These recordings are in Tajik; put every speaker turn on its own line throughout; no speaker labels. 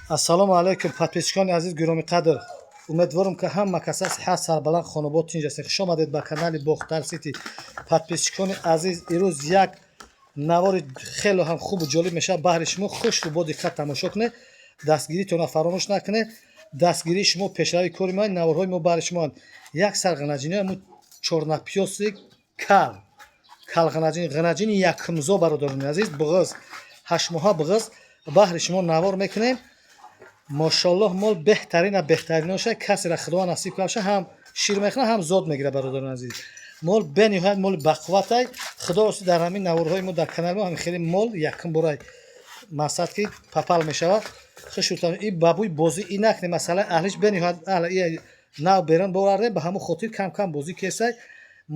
ассалому алайкум подписчикони азиз гироми қадр. Умедворам ки ҳама каса сиҳат сарбаланд хонобод тинҷастед. Хуш омадед ба канали Бохтар Сити. Подписчикони азиз, ирӯз як навори хело ҳам хубу ҷолиб мешавад баҳри шумо. хушрӯ бо диққат тамошо кунед, дастгиритона фаромӯш накунед. Дастгирии шумо пешрави кори мо, наворҳои мо баҳри шумо. Як сар ғанаҷини мо чорнапёси кал ғанаҷини якмзо бародарони азиз, буғыз 8 моҳа буғыз баҳри шумо навор мекунем. Мошаллоҳ мол беҳтарина беҳтариноша касера худованд насиб кардша ҳам шир мехна ҳам зод мегира бародарон азиз. Мол бениҳоят моли бақувватай худо рост дар ҳамин наворҳои мо дар канали мо ҳамин хеле мол якм борай масад ки папал мешавад. хушутан и бабуи бозӣ и накне масъала аҳлиш бениҳоят аҳла и нав беран боварде ба ҳамон хотир кам кам бозӣ кесай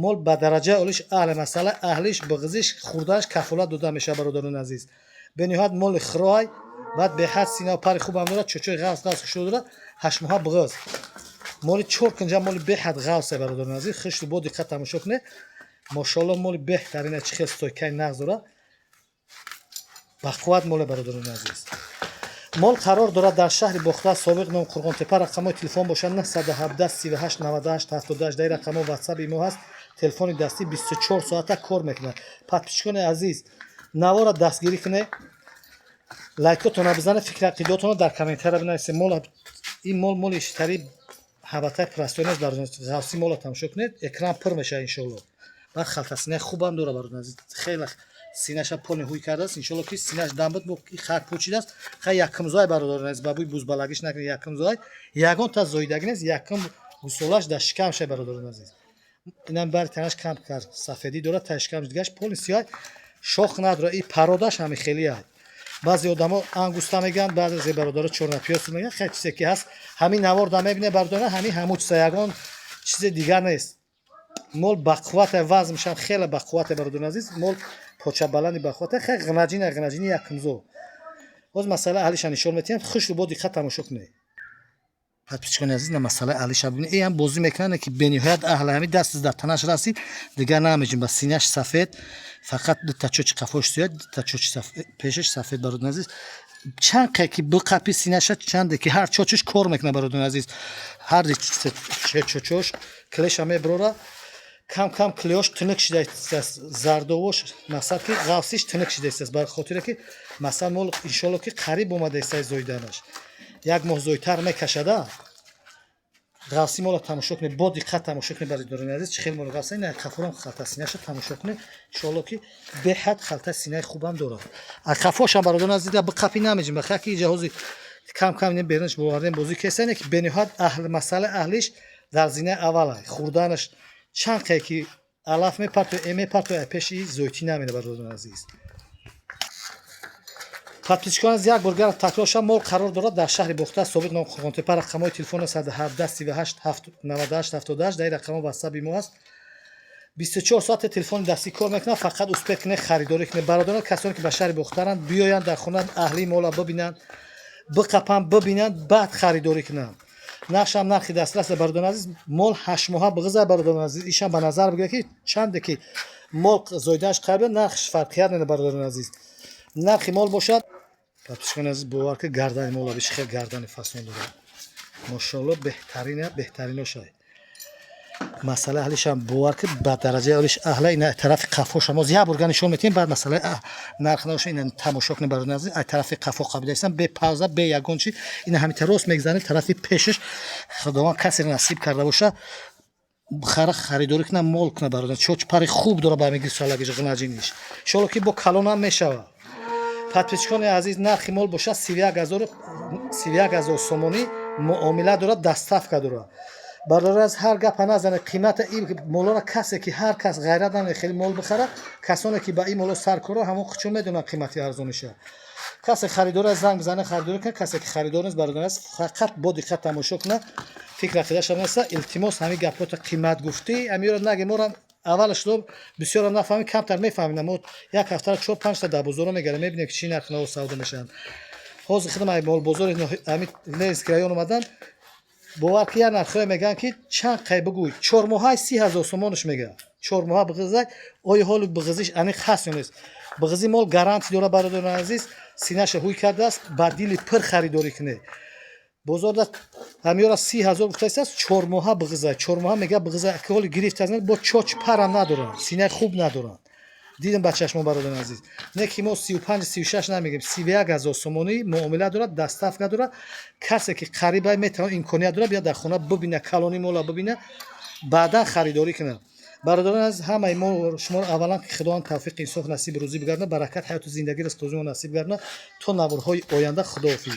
мол ба дараҷаи олиш аҳла масъала аҳлиш биғизиш хурдаш кафолат дода мешавад бародарон азиз. бениҳоят моли хироай баъд беҳад сина пари хубам дорад, чӯчӯи ғавс хушро дорад, 8 моҳа буғыз моли 4 кунҷа моли беҳад ғавса бародарон азиз. хушрӯ бо диққат тамошо кунед. мошаллоҳ моли беҳтарина чӣ хел стойкаи нағз дорад, бақувват моли бародарон азиз. мол қарор дорад дар шаҳри Бохтар Собиқ ном Қурғонтепа. рақамҳои телефон бошад 917 38 98 78. дай рақамҳо ватсаби мо ҳаст. телефони дастӣ 24 соата кор мекунад. подписчикони азиз, навора дастгирӣ кунед, лайкотона бизанед, фикри ақидотона дар комментария бинависед. ин моли иштари ҳабатай простои аст бародарон азиз. ғавси мола тамошо кунед, экран пур мешавад иншоаллоҳ. баъд халтасинаи хубам дорад бародарон азиз. хеле синаша пони ҳуй кардааст. иншоаллоҳ ки синаш дамбуд бо хак почидааст. хай якмзоай бародарон азиз, бабуи бузбалагиш накунед. якмзоай ягон та зоидаги нест, якм гусолаш дар шикамша бародарон азиз. инам бари танаш кам кар сафедӣ дорад, та шикамш дигаш пони сиёҳ шох надорад. и пародаш ҳами хелияд. баъзе одамо ангуста мегӯянд, баъзе бародаро чорнапёс мегӯянд. хеле чизе ки ҳаст ҳамин навор да мебинед бародарон, ҳамин ҳамо чиза, ягон чизе дигар нест. мол бақуввате вазн мешавад, хеле бақуввате бародарон азиз. мол почабаланди бақуввате хеле ғанаҷини якмзо. ҳоз масъала аҳлиша нишон метиҳам. хушрӯ бо диққат тамошо кунед. подписчикони азиз, на масъала аҳлиша бинед. ин ҳам бозӣ мекунанд ки бениҳоят аҳла ҳами дастиз дар танаш расид, дигар намеҷим. ба синаш сафед, фақат дута чочи қафош сиёҳ, дута чочи пешаш сафед бародарон азиз. чанқе ки биқапи синаша чанде ки ҳар чочиш кор мекунад бародарон азиз. ҳар чочош клеша меброра, кам кам клеёш тунук шида истааст, зардовош масад ки ғавсиш тунук шида истааст. бар хотире ки масад мол иншоаллоҳ ки қариб омада истааст зоиданаш. як моҳ зоитар мекашада. ғавси мола тамошо кунед, бо диққат тамошо кунед бародарон азиз. чӣ хел моли ғавса ин қафорам халта синаша тамошо кунед. иншоаллоҳ ки беҳад халта синаи хубам дорад. а қафошам бародарон азиз биқапи намеҷим ба хаки ҷаҳози кам кам ин бернаш бовардем бозӣ кесане ки бениҳоят аҳл масъала аҳлиш дар зинаи аввалай хурданаш чанқе ки алаф мепартояд мепартояд пеши зоитӣ намеда бародарон азиз. подписчикон аз як бургар такрорша мол қарор дорад дар шаҳри Бохтар Собиқ ном Қурғонтепа. рақамҳои телефон 117 38 98 78. дай рақамҳо ватсаби мо аст. 24 соат телефони дастӣ кор мекунад. фақат успех кунед, харидорӣ кунед бародарон. касоне ки ба шаҳри Бохтаранд биёянд, дар хона аҳлии мола бибинанд, биқапанд, бибинанд, баъд харидорӣ кунанд. нақшам нархи дастрас бародарон азиз. мол 8 моҳа биғиза бародарон азиз. ишам ба назар бигиред ки чанде ки мол зоидааш қариб нархш фарқият неда бародарон азиз. нархи мол бошад. подписчикони азиз, бовар ки гардани мола биш хел гардани фасон дорад. мошаллоҳ беҳтариношай. масъала аҳлишам бовар ки ба дараҷаи олиш аҳла ина тарафи қафоша моз я бурга нишон метиҳем. баъд масъалаи нархнаша ина тамошо кунед бародарон азиз. ай тарафи қафо қабида истам бе пауза бе ягон чи ина ҳамин рост мегзанед. тарафи пешаш худованд касе насиб карда боша бихара харидорӣ кунад, мол кунад бародарон. чоч пари хуб дорад ба мегир салагиш ғинаҷиниш. иншоаллоҳ ки бо калонам мешавад. подписчикони азиз, нархи мол бошад 31000 сомонӣ муомила дорад, доставка дорад. бародарон аз ҳар гапа назанед. қимати ин молора касе ки ҳар кас ғайрат намекунад хеле мол бихарад. касоне ки ба ин моло саркора ҳамон қичон медонанд қимати арзониша. касе харидор аз занг бизанед харидорӣ кунад. касе ки харидор нест бародарон аз фақат бо диққат тамошо кунад. фикр ақидаша неста. илтимос ҳамин гапота қимат гуфтӣ амиёра наге морам аввалаш дом бисёрам нафаҳмем, камтар мефаҳмем. мо як ҳафтара 4-5 та дар бозоро мегарем, мебинем ки чӣ нархи навор савдо мешаванд. ҳозир худам ай мол бозори Ленинский район омадам. бовар ки як нархҳое мегӯянд ки чанқе бигӯй 4 моҳаи 30000 сомонаш мегӯяд. 4 моҳа биғизак. оё ҳоли биғизиш аниқ ҳаст ё нест? بغزی مال گارانتی داره برادران عزیز سینه‌ش هوی کرده است با دیل پر خریداری کنه بازار دا همیارا 30,000 گفته است 4 ماه بغزه 4 ماه میگه بغزه که حال گرفت از با چوچ پرم ندارن سینه خوب ندارن دیدم با چشم برادران عزیز نه کی ما 35 36 نمیگیم 31000 سومونی معامله داره دستافگه داره کسی که قریبه میتونه امکانیت داره بیاد در خونه ببینه کالونی مولا ببینه بعدا خریداری کنه برادران از همه ما شما اولا که خداوند توفیق انصاف نصیب روزی بگردونه برکت حیات و زندگی رست توزیع نصیب گردونه تا نوارهای آینده خداحافظ